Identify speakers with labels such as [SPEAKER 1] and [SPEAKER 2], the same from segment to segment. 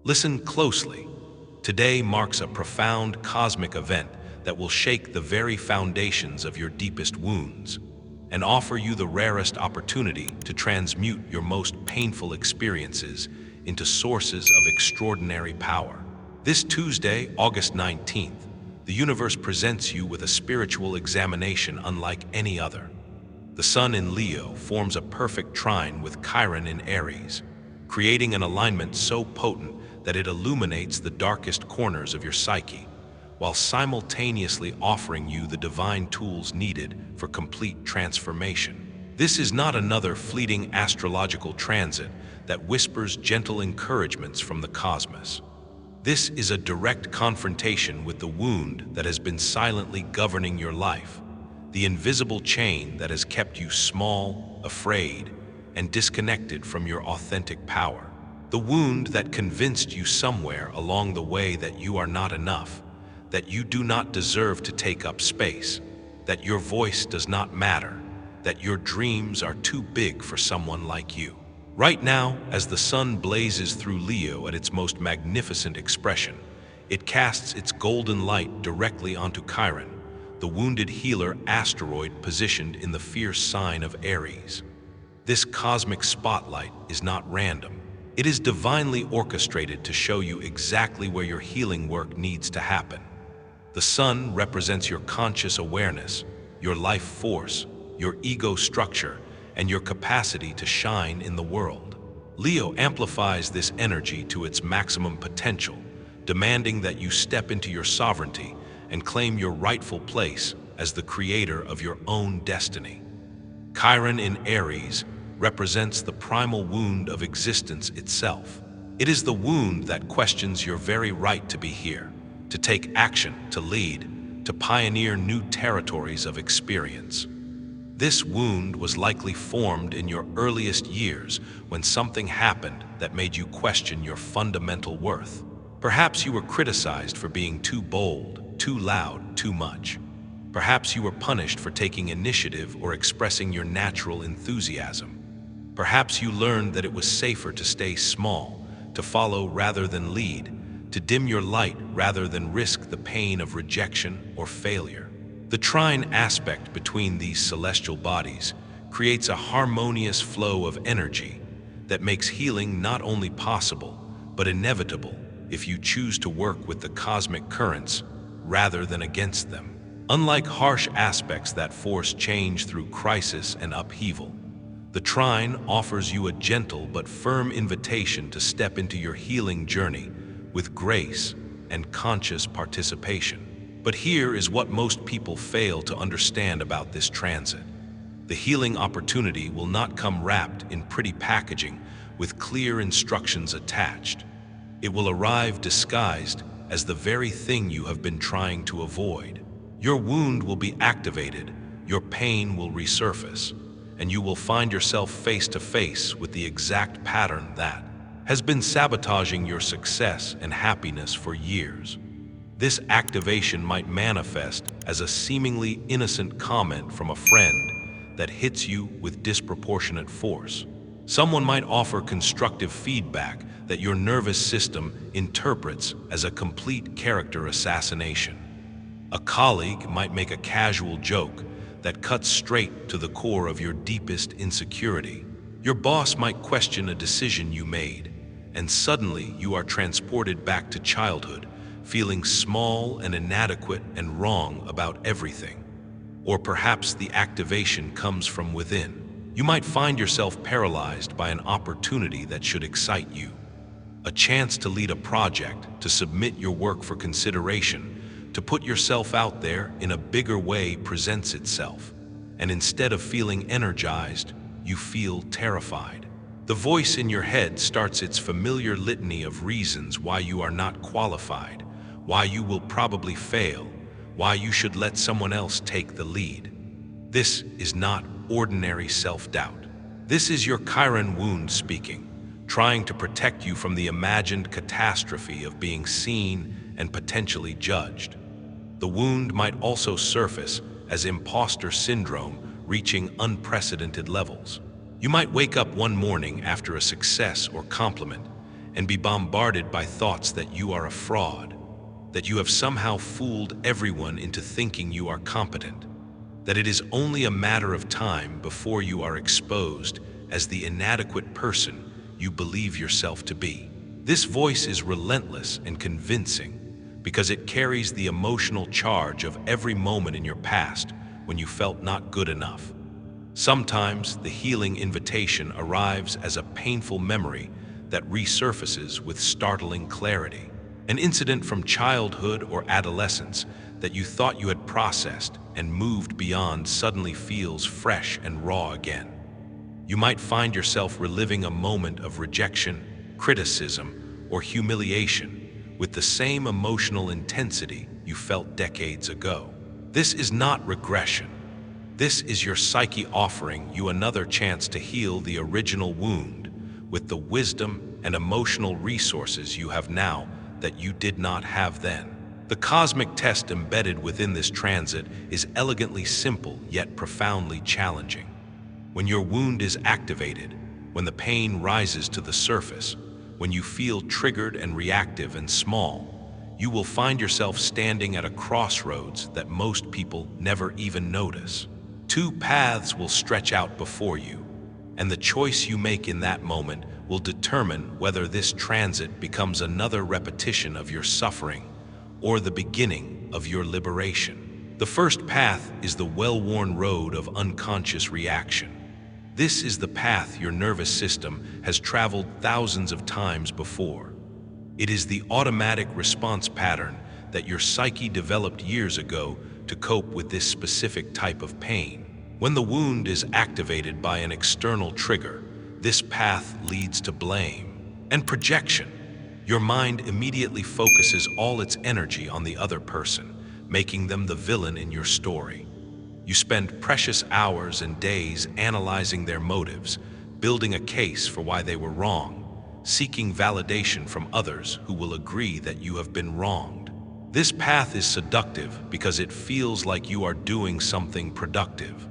[SPEAKER 1] Listen closely. Today marks a profound cosmic event that will shake the very foundations of your deepest wounds and offer you the rarest opportunity to transmute your most painful experiences into sources of extraordinary power. This Tuesday, August 19th, the universe presents you with a spiritual examination unlike any other. The Sun in Leo forms a perfect trine with Chiron in Aries, creating an alignment so potent that it illuminates the darkest corners of your psyche, while simultaneously offering you the divine tools needed for complete transformation. This is not another fleeting astrological transit that whispers gentle encouragements from the cosmos. This is a direct confrontation with the wound that has been silently governing your life, the invisible chain that has kept you small, afraid, and disconnected from your authentic power. The wound that convinced you somewhere along the way that you are not enough, that you do not deserve to take up space, that your voice does not matter, that your dreams are too big for someone like you. Right now, as the sun blazes through Leo at its most magnificent expression, it casts its golden light directly onto Chiron, the wounded healer asteroid positioned in the fierce sign of Aries. This cosmic spotlight is not random. It is divinely orchestrated to show you exactly where your healing work needs to happen. The sun represents your conscious awareness, your life force, your ego structure, and your capacity to shine in the world. Leo amplifies this energy to its maximum potential, demanding that you step into your sovereignty and claim your rightful place as the creator of your own destiny. Chiron in Aries represents the primal wound of existence itself. It is the wound that questions your very right to be here, to take action, to lead, to pioneer new territories of experience. This wound was likely formed in your earliest years when something happened that made you question your fundamental worth. Perhaps you were criticized for being too bold, too loud, too much. Perhaps you were punished for taking initiative or expressing your natural enthusiasm. Perhaps you learned that it was safer to stay small, to follow rather than lead, to dim your light rather than risk the pain of rejection or failure. The trine aspect between these celestial bodies creates a harmonious flow of energy that makes healing not only possible, but inevitable if you choose to work with the cosmic currents rather than against them. Unlike harsh aspects that force change through crisis and upheaval, the trine offers you a gentle but firm invitation to step into your healing journey with grace and conscious participation. But here is what most people fail to understand about this transit. The healing opportunity will not come wrapped in pretty packaging with clear instructions attached. It will arrive disguised as the very thing you have been trying to avoid. Your wound will be activated, your pain will resurface, and you will find yourself face to face with the exact pattern that has been sabotaging your success and happiness for years. This activation might manifest as a seemingly innocent comment from a friend that hits you with disproportionate force. Someone might offer constructive feedback that your nervous system interprets as a complete character assassination. A colleague might make a casual joke that cuts straight to the core of your deepest insecurity. Your boss might question a decision you made, and suddenly you are transported back to childhood, feeling small and inadequate and wrong about everything. Or perhaps the activation comes from within. You might find yourself paralyzed by an opportunity that should excite you. A chance to lead a project, to submit your work for consideration, to put yourself out there in a bigger way presents itself, and instead of feeling energized, you feel terrified. The voice in your head starts its familiar litany of reasons why you are not qualified, why you will probably fail, why you should let someone else take the lead. This is not ordinary self-doubt. This is your Chiron wound speaking, trying to protect you from the imagined catastrophe of being seen and potentially judged. The wound might also surface as imposter syndrome reaching unprecedented levels. You might wake up one morning after a success or compliment and be bombarded by thoughts that you are a fraud, that you have somehow fooled everyone into thinking you are competent, that it is only a matter of time before you are exposed as the inadequate person you believe yourself to be. This voice is relentless and convincing because it carries the emotional charge of every moment in your past when you felt not good enough. Sometimes the healing invitation arrives as a painful memory that resurfaces with startling clarity. An incident from childhood or adolescence that you thought you had processed and moved beyond suddenly feels fresh and raw again. You might find yourself reliving a moment of rejection, criticism, or humiliation with the same emotional intensity you felt decades ago. This is not regression. This is your psyche offering you another chance to heal the original wound with the wisdom and emotional resources you have now that you did not have then. The cosmic test embedded within this transit is elegantly simple yet profoundly challenging. When your wound is activated, when the pain rises to the surface, when you feel triggered and reactive and small, you will find yourself standing at a crossroads that most people never even notice. Two paths will stretch out before you, and the choice you make in that moment will determine whether this transit becomes another repetition of your suffering or the beginning of your liberation. The first path is the well-worn road of unconscious reaction. This is the path your nervous system has traveled thousands of times before. It is the automatic response pattern that your psyche developed years ago to cope with this specific type of pain. When the wound is activated by an external trigger, this path leads to blame and projection. Your mind immediately focuses all its energy on the other person, making them the villain in your story. You spend precious hours and days analyzing their motives, building a case for why they were wrong, seeking validation from others who will agree that you have been wronged. This path is seductive because it feels like you are doing something productive.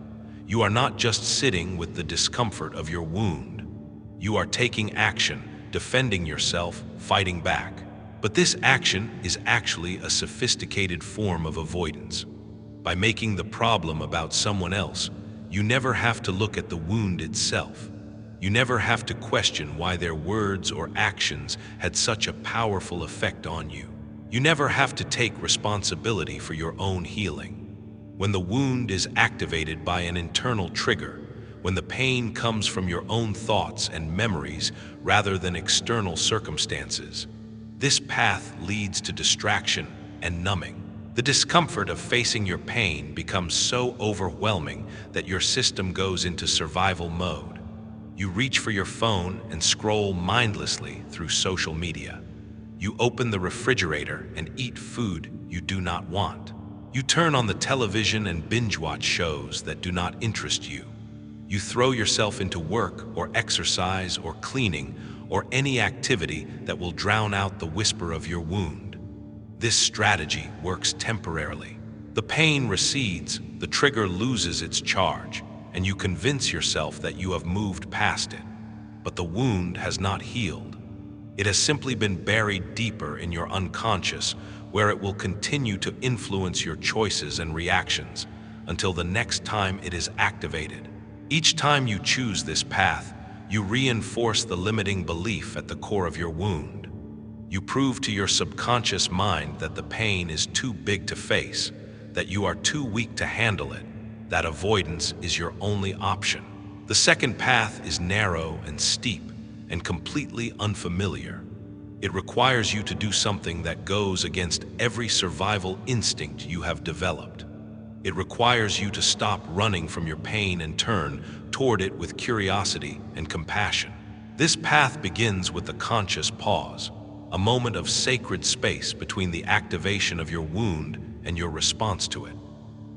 [SPEAKER 1] You are not just sitting with the discomfort of your wound. You are taking action, defending yourself, fighting back. But this action is actually a sophisticated form of avoidance. By making the problem about someone else, you never have to look at the wound itself. You never have to question why their words or actions had such a powerful effect on you. You never have to take responsibility for your own healing. When the wound is activated by an internal trigger, when the pain comes from your own thoughts and memories rather than external circumstances, this path leads to distraction and numbing. The discomfort of facing your pain becomes so overwhelming that your system goes into survival mode. You reach for your phone and scroll mindlessly through social media. You open the refrigerator and eat food you do not want. You turn on the television and binge-watch shows that do not interest you. You throw yourself into work or exercise or cleaning or any activity that will drown out the whisper of your wound. This strategy works temporarily. The pain recedes, the trigger loses its charge, and you convince yourself that you have moved past it. But the wound has not healed. It has simply been buried deeper in your unconscious, where it will continue to influence your choices and reactions until the next time it is activated. Each time you choose this path, you reinforce the limiting belief at the core of your wound. You prove to your subconscious mind that the pain is too big to face, that you are too weak to handle it, that avoidance is your only option. The second path is narrow and steep and completely unfamiliar. It requires you to do something that goes against every survival instinct you have developed. It requires you to stop running from your pain and turn toward it with curiosity and compassion. This path begins with the conscious pause, a moment of sacred space between the activation of your wound and your response to it.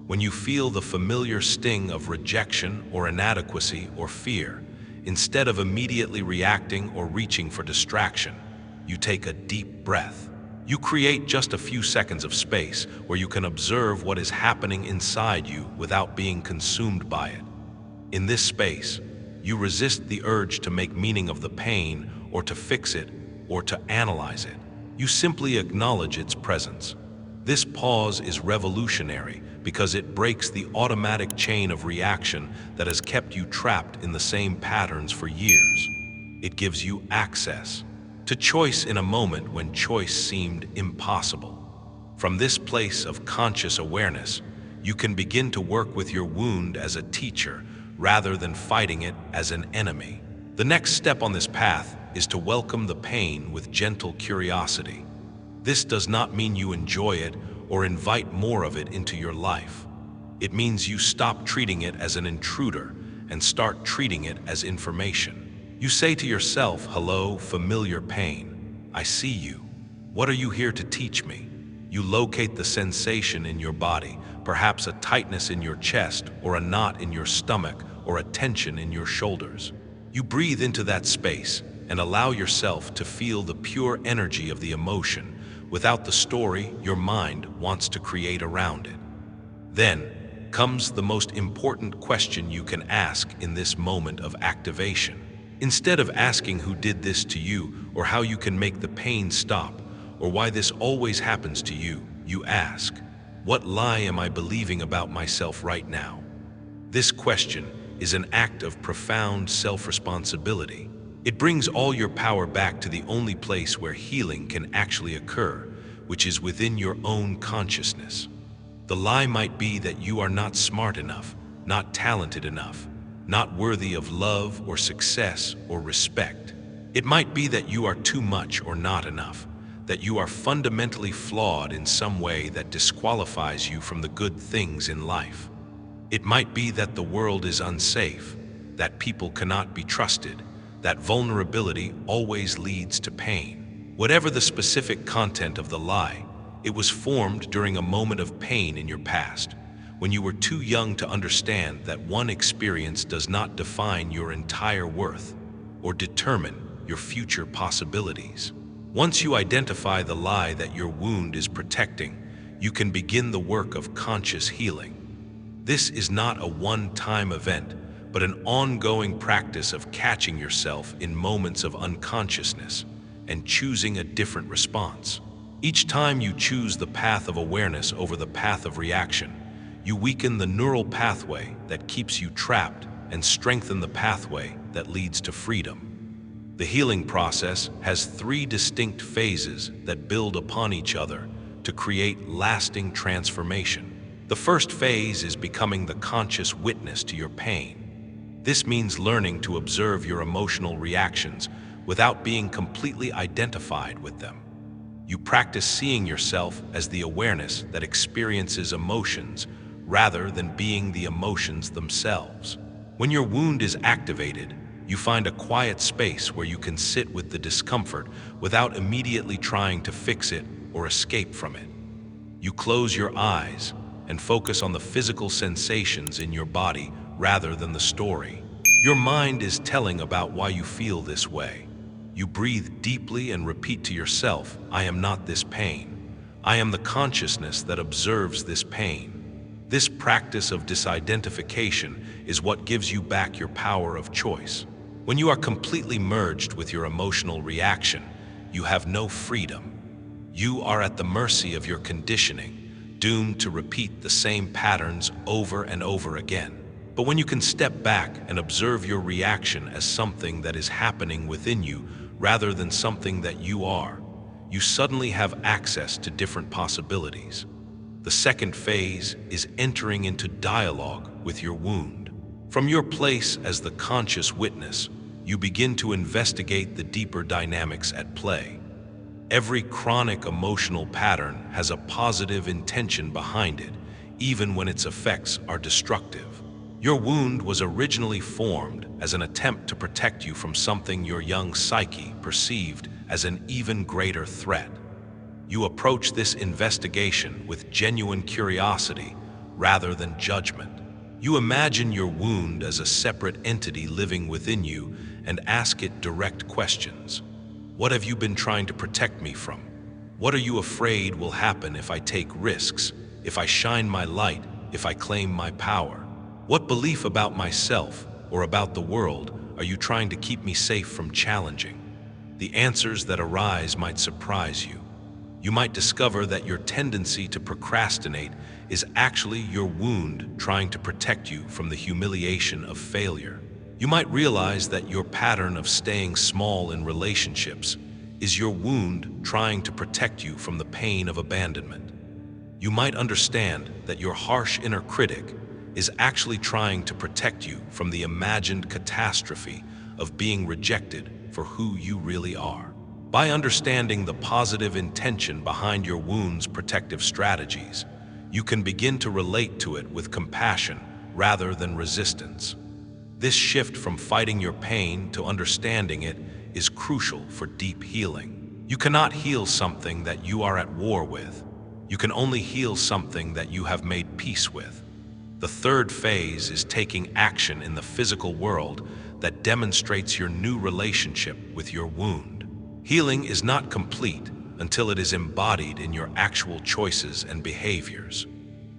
[SPEAKER 1] When you feel the familiar sting of rejection or inadequacy or fear, instead of immediately reacting or reaching for distraction, you take a deep breath. You create just a few seconds of space where you can observe what is happening inside you without being consumed by it. In this space, you resist the urge to make meaning of the pain or to fix it or to analyze it. You simply acknowledge its presence. This pause is revolutionary because it breaks the automatic chain of reaction that has kept you trapped in the same patterns for years. It gives you access to choice in a moment when choice seemed impossible. From this place of conscious awareness, you can begin to work with your wound as a teacher rather than fighting it as an enemy. The next step on this path is to welcome the pain with gentle curiosity. This does not mean you enjoy it or invite more of it into your life. It means you stop treating it as an intruder and start treating it as information. You say to yourself, "Hello, familiar pain. I see you. What are you here to teach me?" You locate the sensation in your body, perhaps a tightness in your chest or a knot in your stomach or a tension in your shoulders. You breathe into that space and allow yourself to feel the pure energy of the emotion without the story your mind wants to create around it. Then comes the most important question you can ask in this moment of activation. Instead of asking who did this to you or how you can make the pain stop or why this always happens to you, you ask, "What lie am I believing about myself right now?" This question is an act of profound self-responsibility. It brings all your power back to the only place where healing can actually occur, which is within your own consciousness. The lie might be that you are not smart enough, not talented enough, not worthy of love or success or respect. It might be that you are too much or not enough, that you are fundamentally flawed in some way that disqualifies you from the good things in life. It might be that the world is unsafe, that people cannot be trusted, that vulnerability always leads to pain. Whatever the specific content of the lie, it was formed during a moment of pain in your past, when you were too young to understand that one experience does not define your entire worth or determine your future possibilities. Once you identify the lie that your wound is protecting, you can begin the work of conscious healing. This is not a one-time event, but an ongoing practice of catching yourself in moments of unconsciousness and choosing a different response. Each time you choose the path of awareness over the path of reaction, you weaken the neural pathway that keeps you trapped and strengthen the pathway that leads to freedom. The healing process has 3 distinct phases that build upon each other to create lasting transformation. The first phase is becoming the conscious witness to your pain. This means learning to observe your emotional reactions without being completely identified with them. You practice seeing yourself as the awareness that experiences emotions rather than being the emotions themselves. When your wound is activated, you find a quiet space where you can sit with the discomfort without immediately trying to fix it or escape from it. You close your eyes and focus on the physical sensations in your body rather than the story. Your mind is telling about why you feel this way. You breathe deeply and repeat to yourself, "I am not this pain. I am the consciousness that observes this pain." This practice of disidentification is what gives you back your power of choice. When you are completely merged with your emotional reaction, you have no freedom. You are at the mercy of your conditioning, doomed to repeat the same patterns over and over again. But when you can step back and observe your reaction as something that is happening within you rather than something that you are, you suddenly have access to different possibilities. The second phase is entering into dialogue with your wound. From your place as the conscious witness, you begin to investigate the deeper dynamics at play. Every chronic emotional pattern has a positive intention behind it, even when its effects are destructive. Your wound was originally formed as an attempt to protect you from something your young psyche perceived as an even greater threat. You approach this investigation with genuine curiosity rather than judgment. You imagine your wound as a separate entity living within you and ask it direct questions. What have you been trying to protect me from? What are you afraid will happen if I take risks, if I shine my light, if I claim my power? What belief about myself or about the world are you trying to keep me safe from challenging? The answers that arise might surprise you. You might discover that your tendency to procrastinate is actually your wound trying to protect you from the humiliation of failure. You might realize that your pattern of staying small in relationships is your wound trying to protect you from the pain of abandonment. You might understand that your harsh inner critic is actually trying to protect you from the imagined catastrophe of being rejected for who you really are. By understanding the positive intention behind your wound's protective strategies, you can begin to relate to it with compassion rather than resistance. This shift from fighting your pain to understanding it is crucial for deep healing. You cannot heal something that you are at war with. You can only heal something that you have made peace with. The third phase is taking action in the physical world that demonstrates your new relationship with your wound. Healing is not complete until it is embodied in your actual choices and behaviors.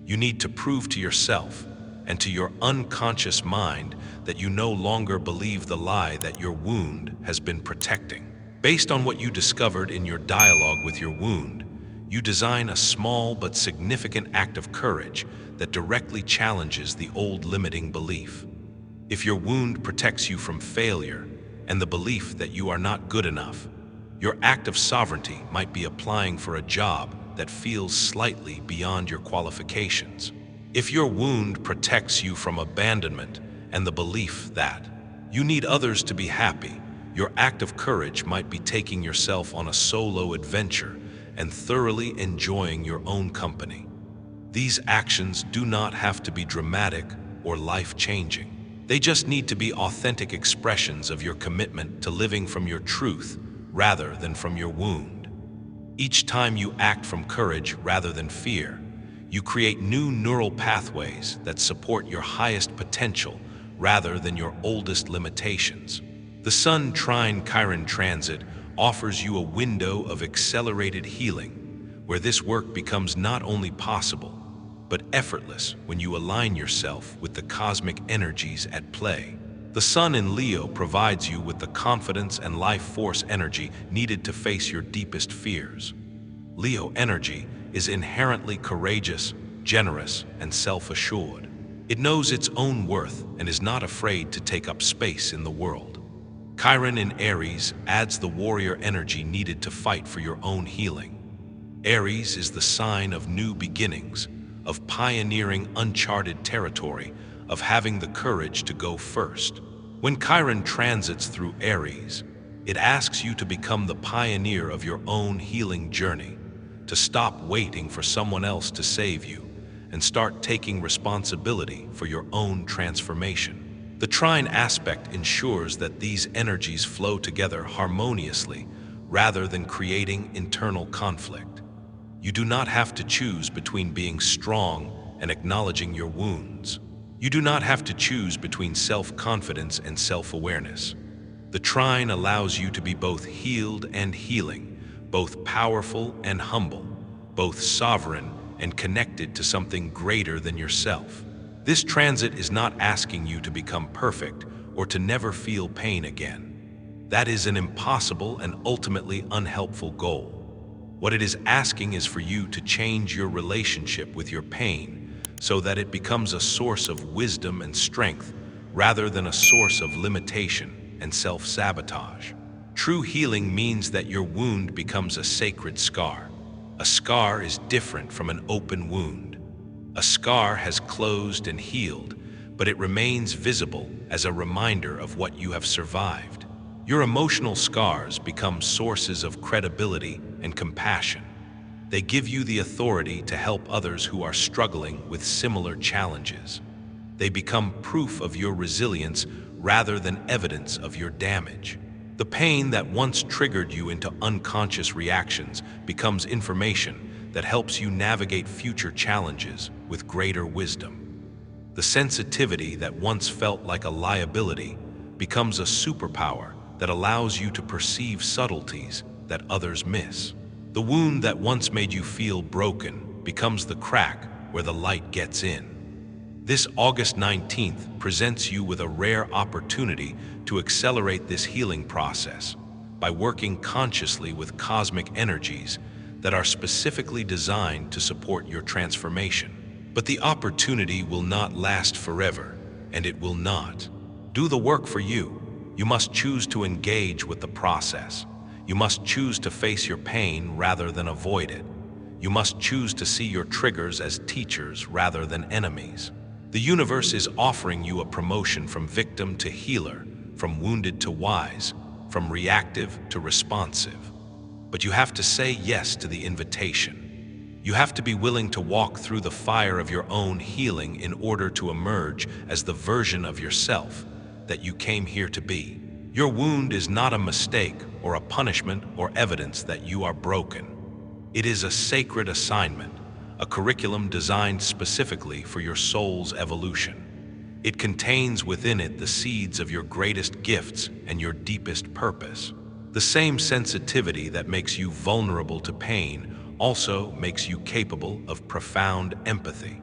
[SPEAKER 1] You need to prove to yourself and to your unconscious mind that you no longer believe the lie that your wound has been protecting. Based on what you discovered in your dialogue with your wound, you design a small but significant act of courage that directly challenges the old limiting belief. If your wound protects you from failure and the belief that you are not good enough, your act of sovereignty might be applying for a job that feels slightly beyond your qualifications. If your wound protects you from abandonment and the belief that you need others to be happy, your act of courage might be taking yourself on a solo adventure and thoroughly enjoying your own company. These actions do not have to be dramatic or life-changing. They just need to be authentic expressions of your commitment to living from your truth rather than from your wound. Each time you act from courage rather than fear, you create new neural pathways that support your highest potential rather than your oldest limitations. The Sun Trine Chiron transit offers you a window of accelerated healing, where this work becomes not only possible, but effortless when you align yourself with the cosmic energies at play. The Sun in Leo provides you with the confidence and life force energy needed to face your deepest fears. Leo energy is inherently courageous, generous, and self-assured. It knows its own worth and is not afraid to take up space in the world. Chiron in Aries adds the warrior energy needed to fight for your own healing. Aries is the sign of new beginnings, of pioneering uncharted territory, of having the courage to go first. When Chiron transits through Aries, it asks you to become the pioneer of your own healing journey, to stop waiting for someone else to save you, and start taking responsibility for your own transformation. The trine aspect ensures that these energies flow together harmoniously rather than creating internal conflict. You do not have to choose between being strong and acknowledging your wounds. You do not have to choose between self-confidence and self-awareness. The trine allows you to be both healed and healing, both powerful and humble, both sovereign and connected to something greater than yourself. This transit is not asking you to become perfect or to never feel pain again. That is an impossible and ultimately unhelpful goal. What it is asking is for you to change your relationship with your pain so that it becomes a source of wisdom and strength rather than a source of limitation and self-sabotage. True healing means that your wound becomes a sacred scar. A scar is different from an open wound. A scar has closed and healed, but it remains visible as a reminder of what you have survived. Your emotional scars become sources of credibility and compassion. They give you the authority to help others who are struggling with similar challenges. They become proof of your resilience rather than evidence of your damage. The pain that once triggered you into unconscious reactions becomes information that helps you navigate future challenges with greater wisdom. The sensitivity that once felt like a liability becomes a superpower that allows you to perceive subtleties that others miss. The wound that once made you feel broken becomes the crack where the light gets in. This August 19th presents you with a rare opportunity to accelerate this healing process. by working consciously with cosmic energies that are specifically designed to support your transformation. But the opportunity will not last forever, and it will not do the work for you. You must choose to engage with the process. You must choose to face your pain rather than avoid it. You must choose to see your triggers as teachers rather than enemies. The universe is offering you a promotion from victim to healer, from wounded to wise, from reactive to responsive. But you have to say yes to the invitation. You have to be willing to walk through the fire of your own healing in order to emerge as the version of yourself that you came here to be. Your wound is not a mistake or a punishment or evidence that you are broken. It is a sacred assignment, a curriculum designed specifically for your soul's evolution. It contains within it the seeds of your greatest gifts and your deepest purpose. The same sensitivity that makes you vulnerable to pain also makes you capable of profound empathy.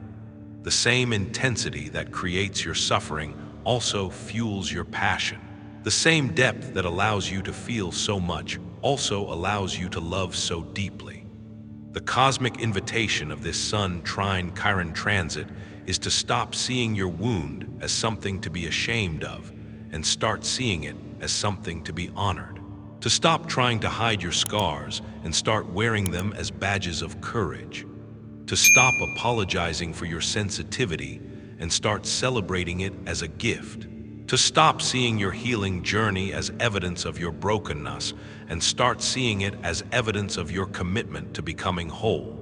[SPEAKER 1] The same intensity that creates your suffering also fuels your passion. The same depth that allows you to feel so much also allows you to love so deeply. The cosmic invitation of this Sun Trine Chiron transit is to stop seeing your wound as something to be ashamed of and start seeing it as something to be honored. To stop trying to hide your scars and start wearing them as badges of courage. To stop apologizing for your sensitivity and start celebrating it as a gift. To stop seeing your healing journey as evidence of your brokenness and start seeing it as evidence of your commitment to becoming whole.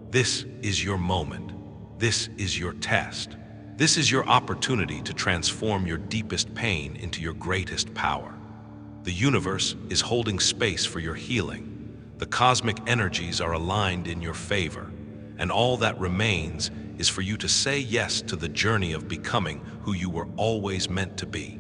[SPEAKER 1] This is your moment. This is your test. This is your opportunity to transform your deepest pain into your greatest power. The universe is holding space for your healing. The cosmic energies are aligned in your favor, and all that remains is for you to say yes to the journey of becoming who you were always meant to be.